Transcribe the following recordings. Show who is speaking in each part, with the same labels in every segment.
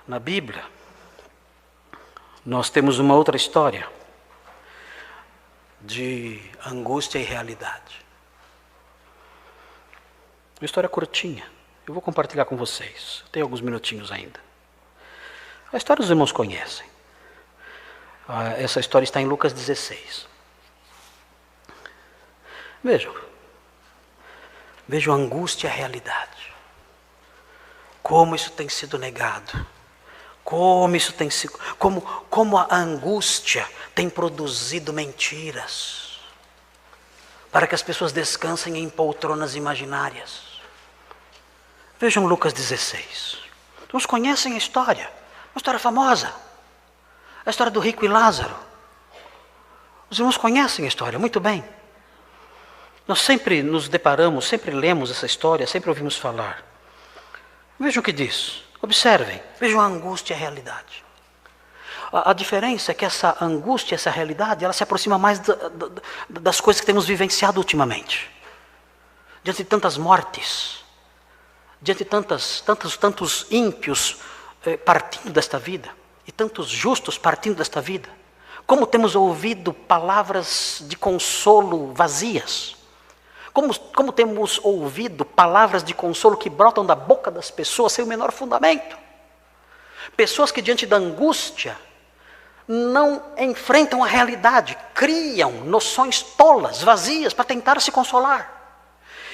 Speaker 1: Na Bíblia, nós temos uma outra história de angústia e realidade. Uma história curtinha. Eu vou compartilhar com vocês. Tem alguns minutinhos ainda. A história os irmãos conhecem. Essa história está em Lucas 16. Vejam a angústia e a realidade. Como isso tem sido negado. Como isso tem sido, como a angústia tem produzido mentiras para que as pessoas descansem em poltronas imaginárias. Vejam Lucas 16. Todos conhecem a história, uma história famosa, a história do rico e Lázaro. Os irmãos conhecem a história muito bem. Nós sempre nos deparamos, sempre lemos essa história, sempre ouvimos falar. Vejam o que diz. Observem, vejam a angústia e a realidade. A diferença é que essa angústia, essa realidade, ela se aproxima mais das coisas que temos vivenciado ultimamente. Diante de tantas mortes, diante de tantos ímpios partindo desta vida, e tantos justos partindo desta vida, como temos ouvido palavras de consolo vazias, como temos ouvido palavras de consolo que brotam da boca das pessoas sem o menor fundamento. Pessoas que diante da angústia não enfrentam a realidade, criam noções tolas, vazias, para tentar se consolar.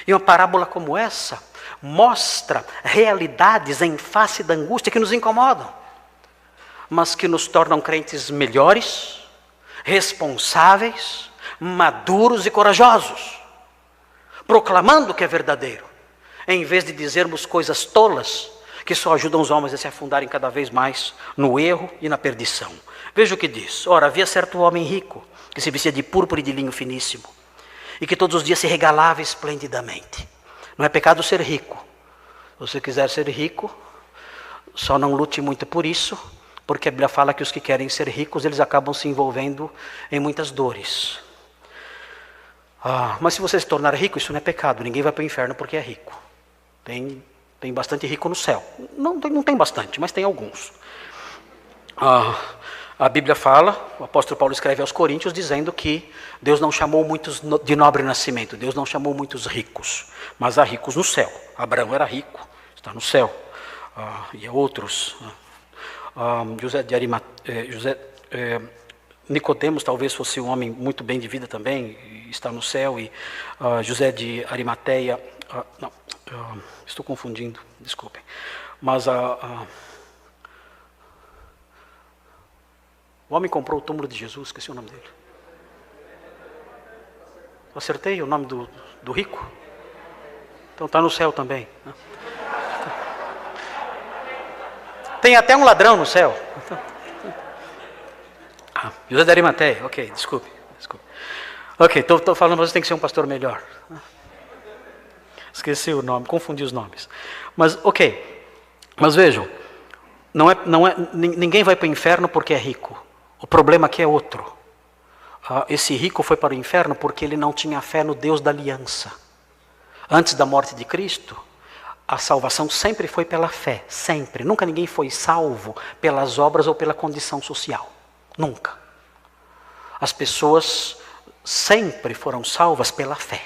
Speaker 1: E uma parábola como essa mostra realidades em face da angústia que nos incomodam, mas que nos tornam crentes melhores, responsáveis, maduros e corajosos, proclamando o que é verdadeiro, em vez de dizermos coisas tolas que só ajudam os homens a se afundarem cada vez mais no erro e na perdição. Veja o que diz. Ora, havia certo homem rico, que se vestia de púrpura e de linho finíssimo, e que todos os dias se regalava esplendidamente. Não é pecado ser rico. Se você quiser ser rico, só não lute muito por isso, porque a Bíblia fala que os que querem ser ricos, eles acabam se envolvendo em muitas dores. Mas se você se tornar rico, isso não é pecado. Ninguém vai para o inferno porque é rico. Tem bastante rico no céu. Não tem bastante, mas tem alguns. A Bíblia fala, o apóstolo Paulo escreve aos Coríntios, dizendo que Deus não chamou muitos de nobre nascimento. Deus não chamou muitos ricos, mas há ricos no céu. Abraão era rico, está no céu. E há outros. Nicodemos talvez fosse um homem muito bem de vida também, está no céu, e José de Arimateia, estou confundindo, desculpem, mas o homem comprou o túmulo de Jesus, esqueci o nome dele. Acertei o nome do rico? Então está no céu também. Tem até um ladrão no céu. José de Arimateia, ok, desculpe. Ok, estou falando, você tem que ser um pastor melhor. Esqueci o nome, confundi os nomes. Mas, ok, mas vejam, ninguém vai para o inferno porque é rico. O problema aqui é outro. Esse rico foi para o inferno porque ele não tinha fé no Deus da aliança. Antes da morte de Cristo, a salvação sempre foi pela fé, sempre. Nunca ninguém foi salvo pelas obras ou pela condição social. Nunca. As pessoas sempre foram salvas pela fé.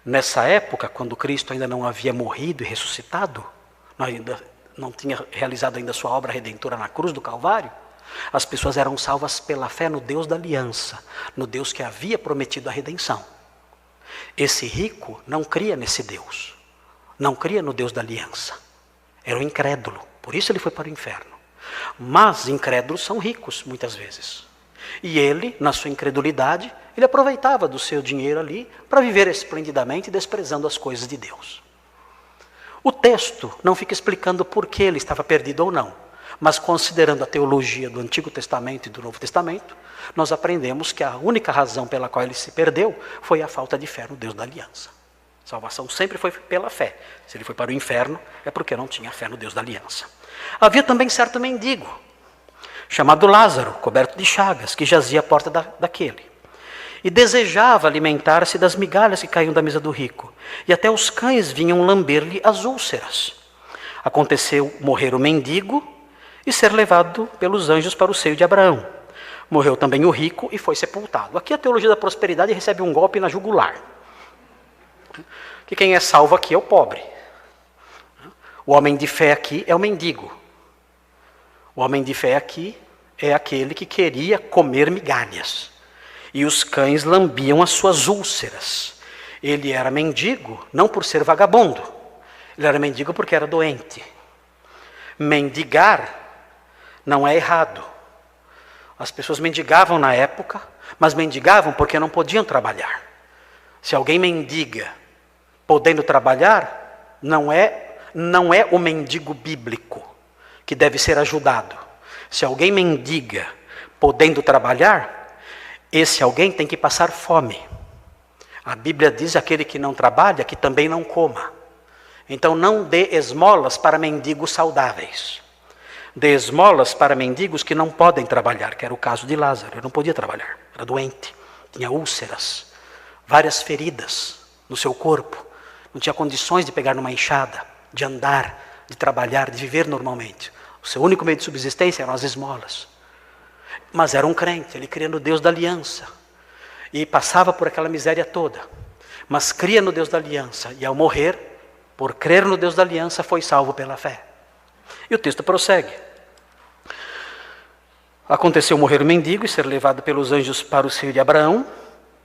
Speaker 1: Nessa época, quando Cristo ainda não havia morrido e ressuscitado, não tinha realizado ainda sua obra redentora na cruz do Calvário, as pessoas eram salvas pela fé no Deus da aliança, no Deus que havia prometido a redenção. Esse rico não cria nesse Deus, não cria no Deus da aliança. Era um incrédulo, por isso ele foi para o inferno. Mas incrédulos são ricos, muitas vezes. E ele, na sua incredulidade, ele aproveitava do seu dinheiro ali para viver esplendidamente, desprezando as coisas de Deus. O texto não fica explicando por que ele estava perdido ou não, mas considerando a teologia do Antigo Testamento e do Novo Testamento, nós aprendemos que a única razão pela qual ele se perdeu foi a falta de fé no Deus da aliança. Salvação sempre foi pela fé. Se ele foi para o inferno, é porque não tinha fé no Deus da aliança. Havia também certo mendigo, chamado Lázaro, coberto de chagas, que jazia à porta daquele. E desejava alimentar-se das migalhas que caíam da mesa do rico. E até os cães vinham lamber-lhe as úlceras. Aconteceu morrer o mendigo e ser levado pelos anjos para o seio de Abraão. Morreu também o rico e foi sepultado. Aqui a teologia da prosperidade recebe um golpe na jugular. Que quem é salvo aqui é o pobre. O homem de fé aqui é o mendigo. O homem de fé aqui é aquele que queria comer migalhas. E os cães lambiam as suas úlceras. Ele era mendigo não por ser vagabundo. Ele era mendigo porque era doente. Mendigar não é errado. As pessoas mendigavam na época, mas mendigavam porque não podiam trabalhar. Se alguém mendiga podendo trabalhar, não é o mendigo bíblico que deve ser ajudado. Se alguém mendiga podendo trabalhar, esse alguém tem que passar fome. A Bíblia diz: aquele que não trabalha, que também não coma. Então não dê esmolas para mendigos saudáveis. Dê esmolas para mendigos que não podem trabalhar, que era o caso de Lázaro. Ele não podia trabalhar, era doente, tinha úlceras, várias feridas no seu corpo. Não tinha condições de pegar numa enxada, de andar, de trabalhar, de viver normalmente. O seu único meio de subsistência eram as esmolas. Mas era um crente, ele cria no Deus da aliança. E passava por aquela miséria toda. Mas cria no Deus da aliança. E ao morrer, por crer no Deus da aliança, foi salvo pela fé. E o texto prossegue. Aconteceu morrer o mendigo e ser levado pelos anjos para o seio de Abraão.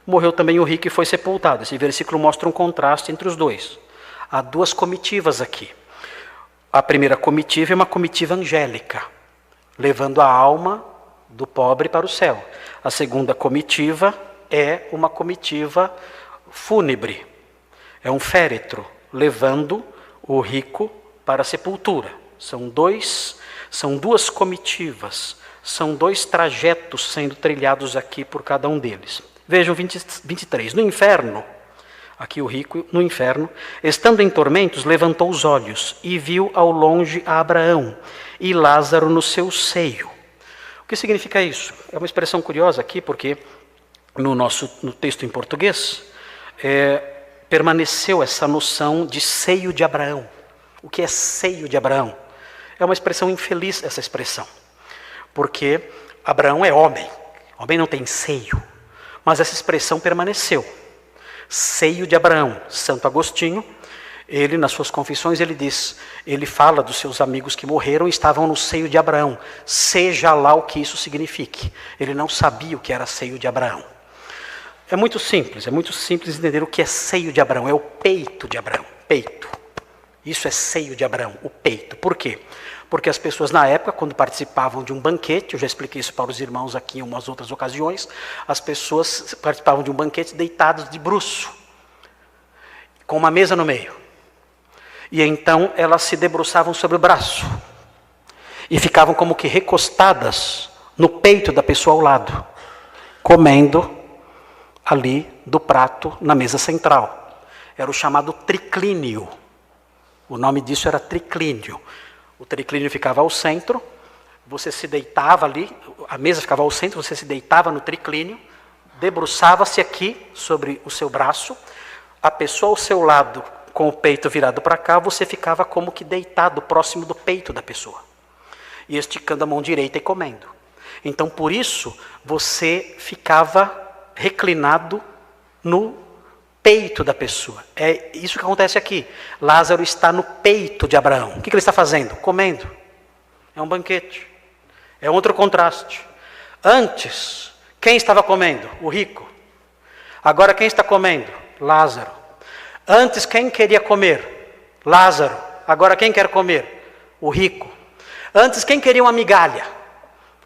Speaker 1: Morreu também o rico e foi sepultado. Esse versículo mostra um contraste entre os dois. Há duas comitivas aqui. A primeira comitiva é uma comitiva angélica, levando a alma do pobre para o céu. A segunda comitiva é uma comitiva fúnebre. É um féretro, levando o rico para a sepultura. São duas comitivas, são dois trajetos sendo trilhados aqui por cada um deles. Vejam 23. No inferno, aqui o rico, no inferno, estando em tormentos, levantou os olhos e viu ao longe a Abraão e Lázaro no seu seio. O que significa isso? É uma expressão curiosa aqui, porque no texto em português, permaneceu essa noção de seio de Abraão. O que é seio de Abraão? É uma expressão infeliz, essa expressão, porque Abraão é homem, homem não tem seio, mas essa expressão permaneceu. Seio de Abraão. Santo Agostinho, ele nas suas confissões, ele fala dos seus amigos que morreram e estavam no seio de Abraão, seja lá o que isso signifique. Ele não sabia o que era seio de Abraão. É muito simples entender o que é seio de Abraão. É o peito de Abraão, peito. Isso é seio de Abraão, o peito. Por quê? Porque as pessoas na época, quando participavam de um banquete, eu já expliquei isso para os irmãos aqui em umas outras ocasiões, as pessoas participavam de um banquete deitadas de bruço, com uma mesa no meio. E então elas se debruçavam sobre o braço e ficavam como que recostadas no peito da pessoa ao lado, comendo ali do prato na mesa central. Era o chamado triclínio. O nome disso era triclínio. O triclínio ficava ao centro, você se deitava ali, a mesa ficava ao centro, você se deitava no triclínio, debruçava-se aqui sobre o seu braço, a pessoa ao seu lado com o peito virado para cá, você ficava como que deitado próximo do peito da pessoa, e esticando a mão direita e comendo. Então, por isso, você ficava reclinado no peito da pessoa. É isso que acontece aqui. Lázaro está no peito de Abraão. O que ele está fazendo? Comendo. É um banquete. É outro contraste. Antes, quem estava comendo? O rico. Agora quem está comendo? Lázaro. Antes quem queria comer? Lázaro. Agora quem quer comer? O rico. Antes quem queria uma migalha?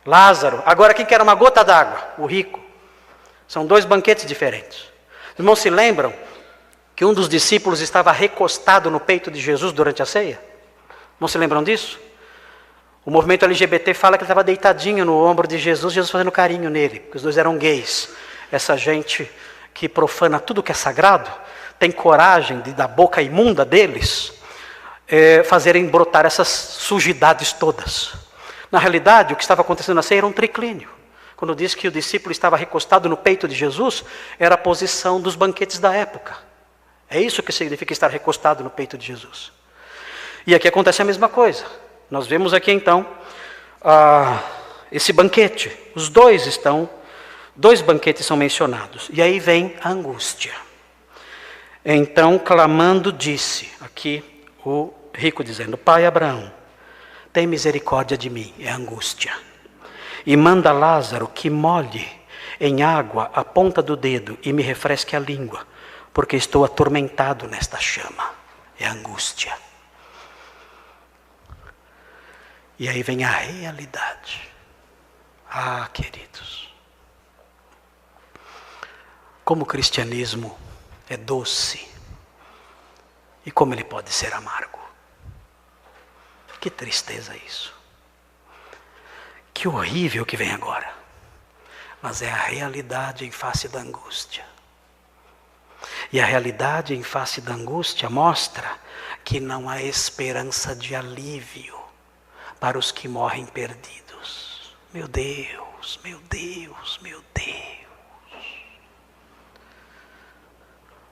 Speaker 1: Lázaro. Agora quem quer uma gota d'água? O rico. São dois banquetes diferentes. Os irmãos se lembram que um dos discípulos estava recostado no peito de Jesus durante a ceia? Não se lembram disso? O movimento LGBT fala que ele estava deitadinho no ombro de Jesus, Jesus fazendo carinho nele, porque os dois eram gays. Essa gente que profana tudo que é sagrado, tem coragem de, da boca imunda deles, fazerem brotar essas sujidades todas. Na realidade, o que estava acontecendo na ceia era um triclínio. Quando diz que o discípulo estava recostado no peito de Jesus, era a posição dos banquetes da época. É isso que significa estar recostado no peito de Jesus. E aqui acontece a mesma coisa. Nós vemos aqui então esse banquete. Dois banquetes são mencionados. E aí vem a angústia. Então, clamando, disse, aqui o rico dizendo, pai Abraão, tem misericórdia de mim, é angústia. E manda Lázaro que molhe em água a ponta do dedo e me refresque a língua, porque estou atormentado nesta chama. É angústia. E aí vem a realidade. Queridos, como o cristianismo é doce e como ele pode ser amargo. Que tristeza isso. Que horrível que vem agora. Mas é a realidade em face da angústia. E a realidade em face da angústia mostra que não há esperança de alívio para os que morrem perdidos. Meu Deus, meu Deus, meu Deus.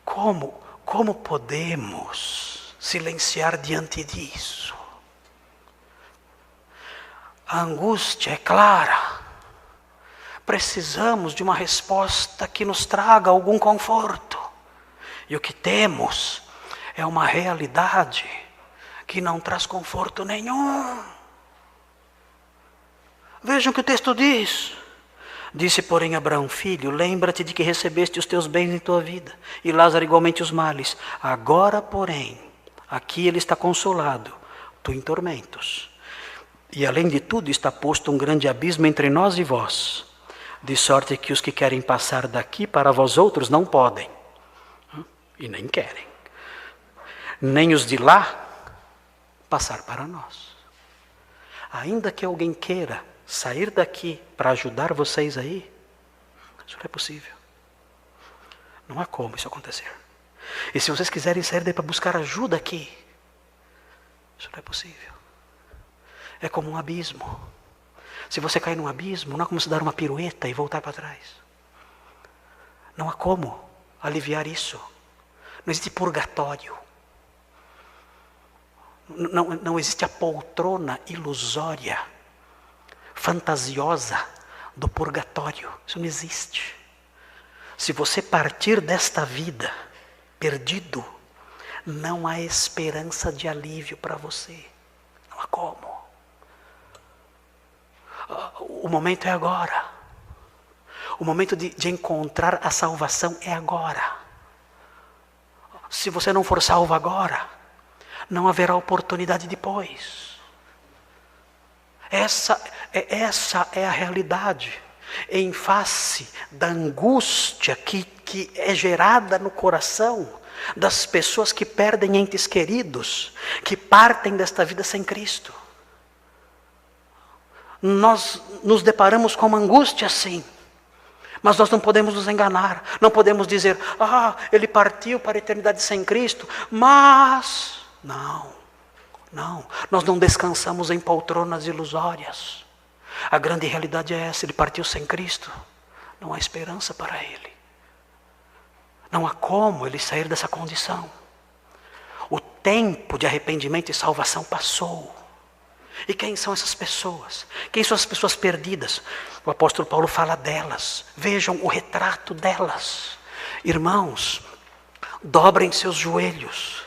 Speaker 1: Como podemos silenciar diante disso? A angústia é clara. Precisamos de uma resposta que nos traga algum conforto. E o que temos é uma realidade que não traz conforto nenhum. Vejam o que o texto diz. Disse, porém, Abraão, filho, lembra-te de que recebeste os teus bens em tua vida, e Lázaro igualmente os males. Agora, porém, aqui ele está consolado, tu em tormentos. E além de tudo está posto um grande abismo entre nós e vós, de sorte que os que querem passar daqui para vós outros não podem, e nem querem, nem os de lá passar para nós. Ainda que alguém queira sair daqui para ajudar vocês aí, isso não é possível. Não há como isso acontecer. E se vocês quiserem sair daí para buscar ajuda aqui, isso não é possível. É como um abismo. Se você cair num abismo, não há como se dar uma pirueta e voltar para trás. Não há como aliviar isso. Não existe purgatório. Não existe a poltrona ilusória, fantasiosa do purgatório. Isso não existe. Se você partir desta vida perdido, não há esperança de alívio para você. Não há como. O momento é agora. O momento de encontrar a salvação é agora. Se você não for salvo agora, não haverá oportunidade depois. Essa é a realidade. Em face da angústia que é gerada no coração das pessoas que perdem entes queridos, que partem desta vida sem Cristo. Nós nos deparamos com uma angústia assim. Mas nós não podemos nos enganar. Não podemos dizer, ele partiu para a eternidade sem Cristo. Mas, não. Nós não descansamos em poltronas ilusórias. A grande realidade é essa, ele partiu sem Cristo. Não há esperança para ele. Não há como ele sair dessa condição. O tempo de arrependimento e salvação passou. E quem são essas pessoas? Quem são as pessoas perdidas? O apóstolo Paulo fala delas. Vejam o retrato delas. Irmãos, dobrem seus joelhos.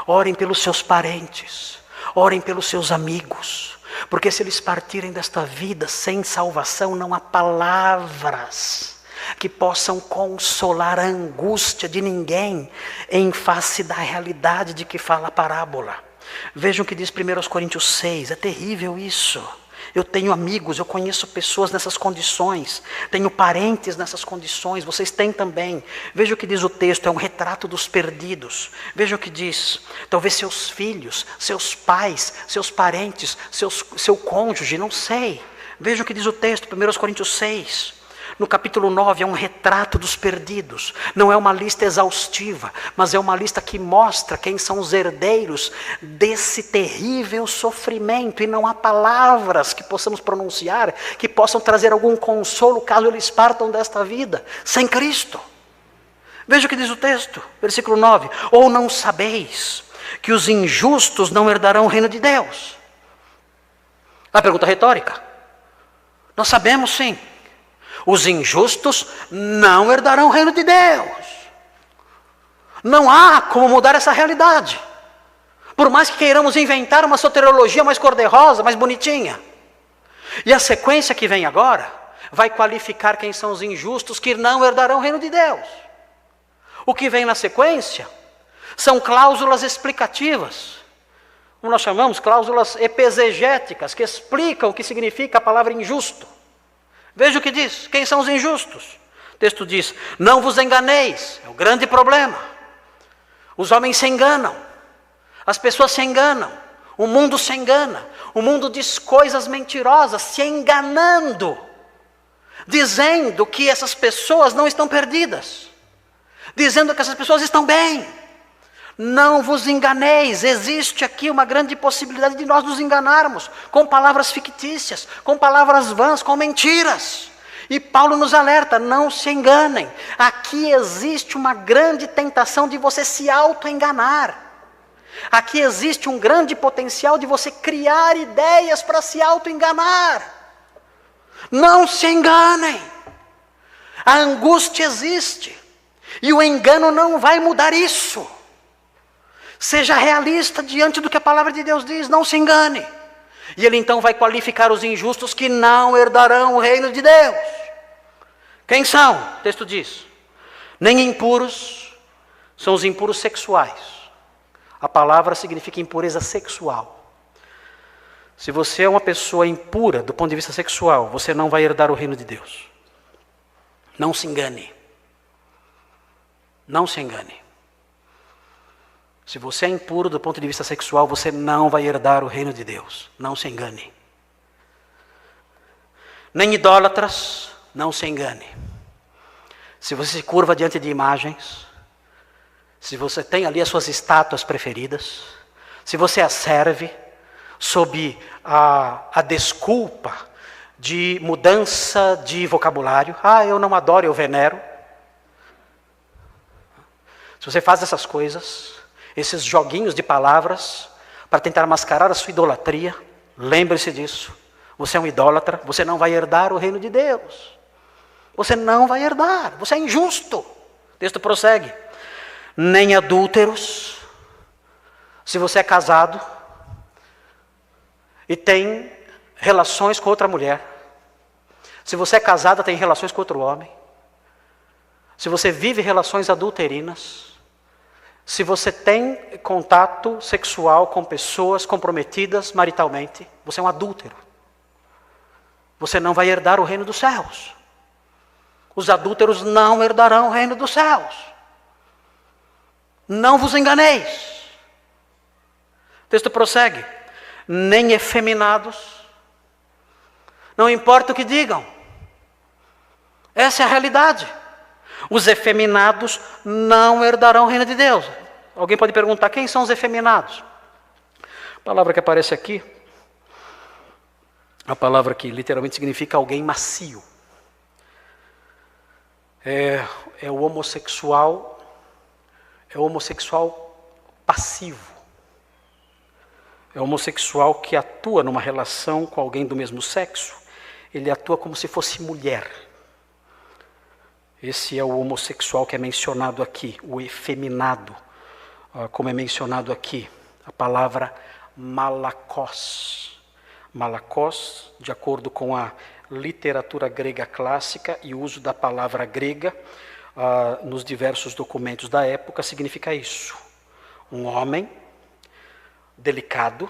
Speaker 1: Orem pelos seus parentes. Orem pelos seus amigos. Porque se eles partirem desta vida sem salvação, não há palavras que possam consolar a angústia de ninguém em face da realidade de que fala a parábola. Vejam o que diz 1 Coríntios 6, é terrível isso. Eu tenho amigos, eu conheço pessoas nessas condições, tenho parentes nessas condições, vocês têm também. Veja o que diz o texto, é um retrato dos perdidos. Veja o que diz, talvez seus filhos, seus pais, seus parentes, seu cônjuge, não sei. Veja o que diz o texto, 1 Coríntios 6. No capítulo 9 é um retrato dos perdidos. Não é uma lista exaustiva, mas é uma lista que mostra quem são os herdeiros desse terrível sofrimento. E não há palavras que possamos pronunciar que possam trazer algum consolo caso eles partam desta vida sem Cristo. Veja o que diz o texto, versículo 9. Ou não sabeis que os injustos não herdarão o reino de Deus? A pergunta retórica. Nós sabemos sim. Os injustos não herdarão o reino de Deus. Não há como mudar essa realidade. Por mais que queiramos inventar uma soteriologia mais cor-de-rosa, mais bonitinha. E a sequência que vem agora vai qualificar quem são os injustos que não herdarão o reino de Deus. O que vem na sequência são cláusulas explicativas. Como nós chamamos, cláusulas epesegéticas, que explicam o que significa a palavra injusto. Veja o que diz, quem são os injustos? O texto diz, não vos enganeis, é o grande problema. Os homens se enganam, as pessoas se enganam, o mundo se engana, o mundo diz coisas mentirosas, se enganando, dizendo que essas pessoas não estão perdidas, dizendo que essas pessoas estão bem. Não vos enganeis, existe aqui uma grande possibilidade de nós nos enganarmos, com palavras fictícias, com palavras vãs, com mentiras. E Paulo nos alerta, não se enganem, aqui existe uma grande tentação de você se auto-enganar. Aqui existe um grande potencial de você criar ideias para se auto-enganar. Não se enganem, a angústia existe, e o engano não vai mudar isso. Seja realista diante do que a palavra de Deus diz, não se engane. E ele então vai qualificar os injustos que não herdarão o reino de Deus. Quem são? O texto diz, nem impuros, são os impuros sexuais. A palavra significa impureza sexual. Se você é uma pessoa impura do ponto de vista sexual, você não vai herdar o reino de Deus. Não se engane. Não se engane. Se você é impuro do ponto de vista sexual, você não vai herdar o reino de Deus. Não se engane. Nem idólatras, não se engane. Se você se curva diante de imagens, se você tem ali as suas estátuas preferidas, se você as serve sob a desculpa de mudança de vocabulário, eu não adoro, eu venero. Se você faz essas coisas, esses joguinhos de palavras, para tentar mascarar a sua idolatria, lembre-se disso. Você é um idólatra, você não vai herdar o reino de Deus. Você não vai herdar, você é injusto. O texto prossegue. Nem adúlteros, se você é casado e tem relações com outra mulher. Se você é casada, tem relações com outro homem. Se você vive relações adulterinas. Se você tem contato sexual com pessoas comprometidas maritalmente, você é um adúltero. Você não vai herdar o reino dos céus. Os adúlteros não herdarão o reino dos céus. Não vos enganeis. O texto prossegue. Nem efeminados. Não importa o que digam. Essa é a realidade. Os efeminados não herdarão o reino de Deus. Alguém pode perguntar, quem são os efeminados? A palavra que aparece aqui, a palavra que literalmente significa alguém macio. É o homossexual passivo. É o homossexual que atua numa relação com alguém do mesmo sexo, ele atua como se fosse mulher. Esse é o homossexual que é mencionado aqui, o efeminado, como é mencionado aqui, a palavra malakos. Malakos, de acordo com a literatura grega clássica e o uso da palavra grega nos diversos documentos da época, significa isso. Um homem delicado,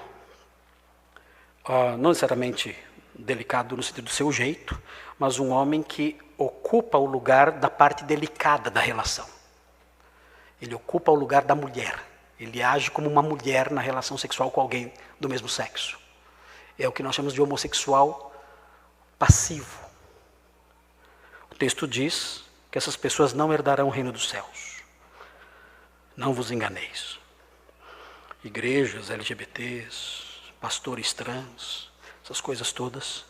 Speaker 1: não necessariamente delicado no sentido do seu jeito, mas um homem que ocupa o lugar da parte delicada da relação. Ele ocupa o lugar da mulher. Ele age como uma mulher na relação sexual com alguém do mesmo sexo. É o que nós chamamos de homossexual passivo. O texto diz que essas pessoas não herdarão o reino dos céus. Não vos enganeis. Igrejas, LGBTs, pastores trans, essas coisas todas,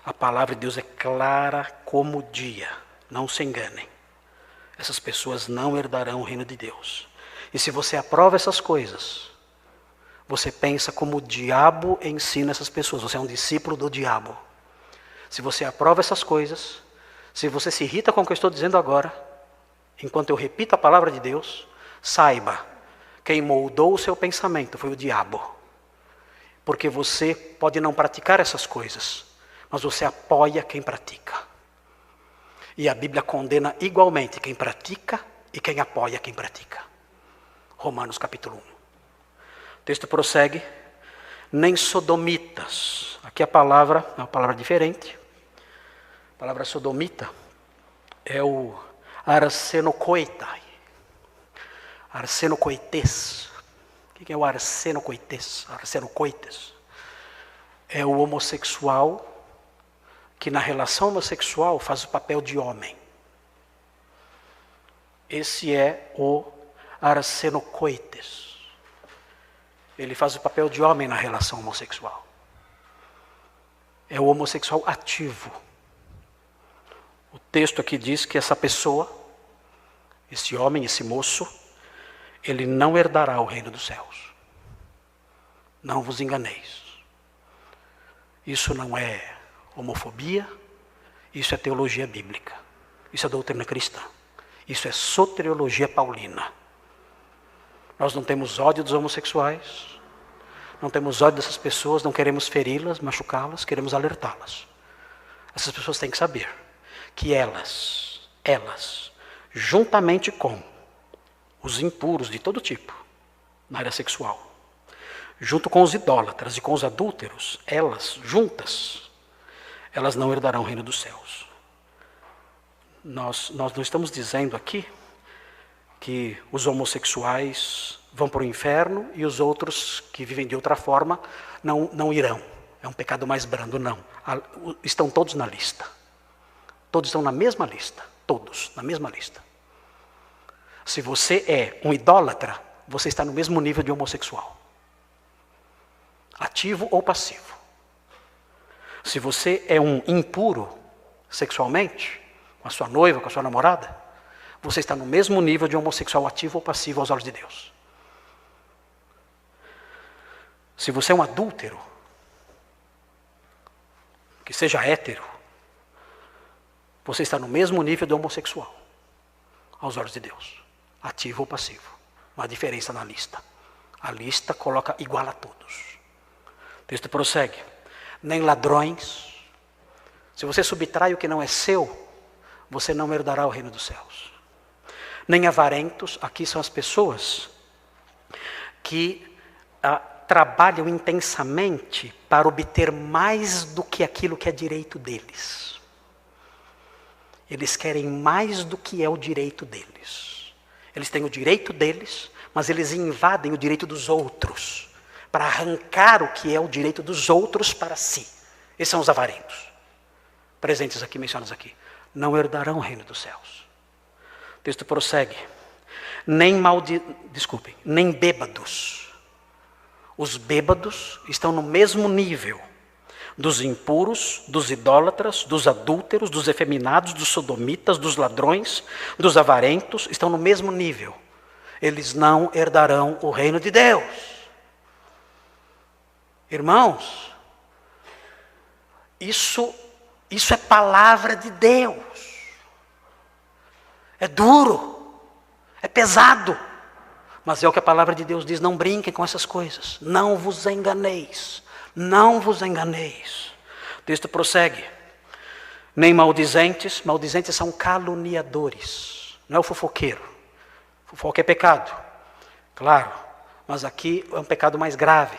Speaker 1: a palavra de Deus é clara como o dia. Não se enganem. Essas pessoas não herdarão o reino de Deus. E se você aprova essas coisas, você pensa como o diabo ensina essas pessoas. Você é um discípulo do diabo. Se você aprova essas coisas, se você se irrita com o que eu estou dizendo agora, enquanto eu repito a palavra de Deus, saiba, quem moldou o seu pensamento foi o diabo. Porque você pode não praticar essas coisas, mas você apoia quem pratica. E a Bíblia condena igualmente quem pratica e quem apoia quem pratica. Romanos capítulo 1. O texto prossegue. Nem sodomitas. Aqui a palavra é uma palavra diferente. A palavra sodomita é o arsenokoitai. Arsenokoites. O que é o arsenokoites? Arsenokoites. É o homossexual que na relação homossexual faz o papel de homem. Esse é o arsenokoites. Ele faz o papel de homem na relação homossexual. É o homossexual ativo. O texto aqui diz que essa pessoa, esse homem, esse moço, ele não herdará o reino dos céus. Não vos enganeis. Isso não é homofobia, isso é teologia bíblica. Isso é doutrina cristã. Isso é soteriologia paulina. Nós não temos ódio dos homossexuais, não temos ódio dessas pessoas, não queremos feri-las, machucá-las, queremos alertá-las. Essas pessoas têm que saber que elas, juntamente com os impuros de todo tipo, na área sexual, junto com os idólatras e com os adúlteros, elas, juntas, elas não herdarão o reino dos céus. Nós não estamos dizendo aqui que os homossexuais vão para o inferno e os outros que vivem de outra forma não irão. É um pecado mais brando, não. Estão todos na lista. Todos estão na mesma lista. Todos na mesma lista. Se você é um idólatra, você está no mesmo nível de homossexual. Ativo ou passivo. Se você é um impuro sexualmente, com a sua noiva, com a sua namorada, você está no mesmo nível de homossexual ativo ou passivo aos olhos de Deus. Se você é um adúltero, que seja hétero, você está no mesmo nível de homossexual aos olhos de Deus. Ativo ou passivo. Não há diferença na lista. A lista coloca igual a todos. O texto prossegue. Nem ladrões. Se você subtrai o que não é seu, você não herdará o reino dos céus. Nem avarentos. Aqui são as pessoas que trabalham intensamente para obter mais do que aquilo que é direito deles. Eles querem mais do que é o direito deles. Eles têm o direito deles, mas eles invadem o direito dos outros, para arrancar o que é o direito dos outros para si. Esses são os avarentos. Presentes aqui, mencionados aqui. Não herdarão o reino dos céus. O texto prossegue. Nem bêbados. Os bêbados estão no mesmo nível dos impuros, dos idólatras, dos adúlteros, dos efeminados, dos sodomitas, dos ladrões, dos avarentos, estão no mesmo nível. Eles não herdarão o reino de Deus. Irmãos, isso é palavra de Deus. É duro, é pesado, mas é o que a palavra de Deus diz, não brinquem com essas coisas, não vos enganeis. Não vos enganeis. O texto prossegue. Nem maldizentes. Maldizentes são caluniadores. Não é o fofoqueiro. Fofoca é pecado. Claro. Mas aqui é um pecado mais grave.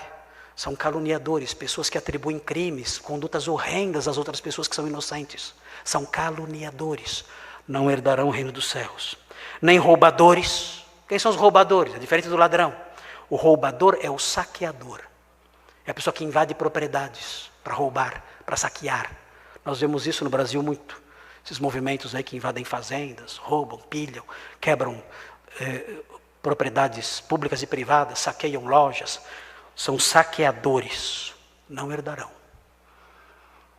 Speaker 1: São caluniadores. Pessoas que atribuem crimes, condutas horrendas às outras pessoas que são inocentes. São caluniadores. Não herdarão o reino dos céus. Nem roubadores. Quem são os roubadores? É diferente do ladrão. O roubador é o saqueador. É a pessoa que invade propriedades para roubar, para saquear. Nós vemos isso no Brasil muito. Esses movimentos aí que invadem fazendas, roubam, pilham, quebram propriedades públicas e privadas, saqueiam lojas. São saqueadores. Não herdarão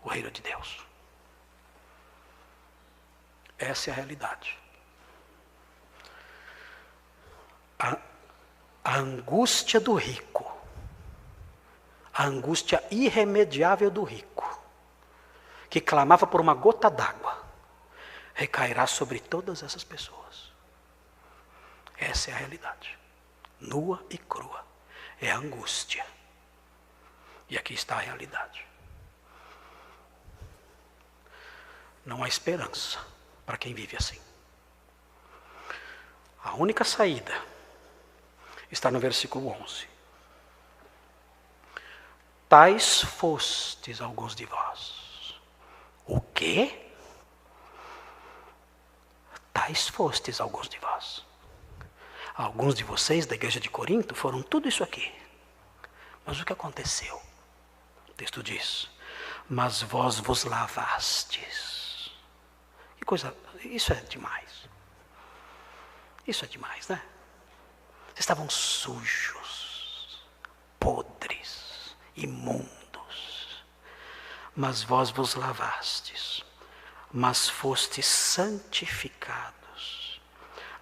Speaker 1: o reino de Deus. Essa é a realidade. A angústia do rico A angústia irremediável do rico, que clamava por uma gota d'água, recairá sobre todas essas pessoas. Essa é a realidade. Nua e crua. É a angústia. E aqui está a realidade. Não há esperança para quem vive assim. A única saída está no versículo 11. Tais fostes alguns de vós. O quê? Tais fostes alguns de vós. Alguns de vocês da igreja de Corinto foram tudo isso aqui. Mas o que aconteceu? O texto diz: mas vós vos lavastes. Que coisa, isso é demais. Isso é demais, né? Vocês estavam sujos, podres, imundos. Mas vós vos lavastes, mas fostes santificados,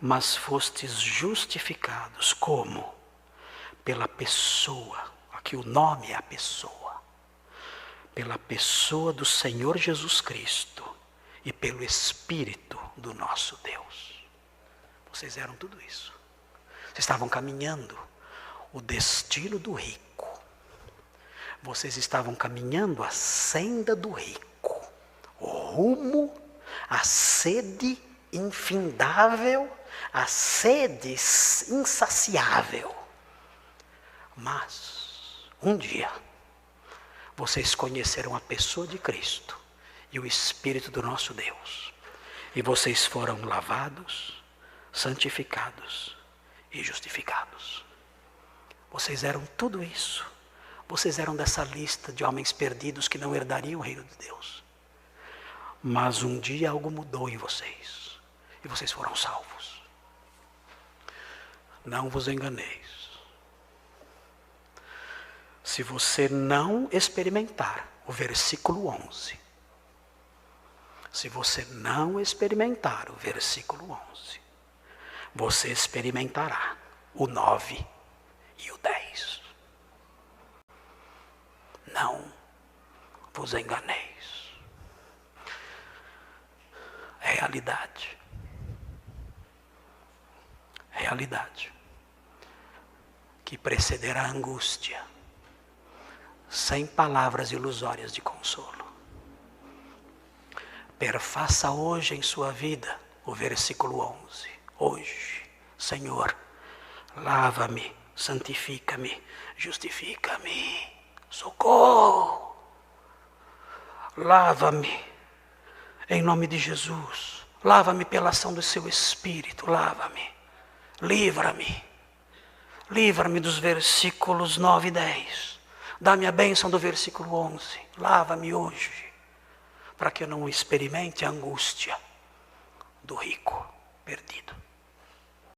Speaker 1: mas fostes justificados. Como? Pela pessoa, aqui o nome é a pessoa, pela pessoa do Senhor Jesus Cristo e pelo Espírito do nosso Deus. Vocês eram tudo isso. Vocês estavam caminhando o destino do rico. Vocês estavam caminhando a senda do rico, o rumo à sede infindável, à sede insaciável. Mas, um dia, vocês conheceram a pessoa de Cristo e o Espírito do nosso Deus. E vocês foram lavados, santificados e justificados. Vocês eram tudo isso. Vocês eram dessa lista de homens perdidos que não herdariam o reino de Deus. Mas um dia algo mudou em vocês. E vocês foram salvos. Não vos enganeis. Se você não experimentar o versículo 11. Se você não experimentar o versículo 11. Você experimentará o 9 e o 10. Não vos enganeis. Realidade. Realidade. Que precederá a angústia. Sem palavras ilusórias de consolo. Perfaça hoje em sua vida o versículo 11. Hoje, Senhor, lava-me, santifica-me, justifica-me, socorro. Lava-me, em nome de Jesus. Lava-me pela ação do seu Espírito, lava-me. Livra-me. Livra-me dos versículos 9 e 10. Dá-me a bênção do versículo 11. Lava-me hoje, para que eu não experimente a angústia do rico perdido.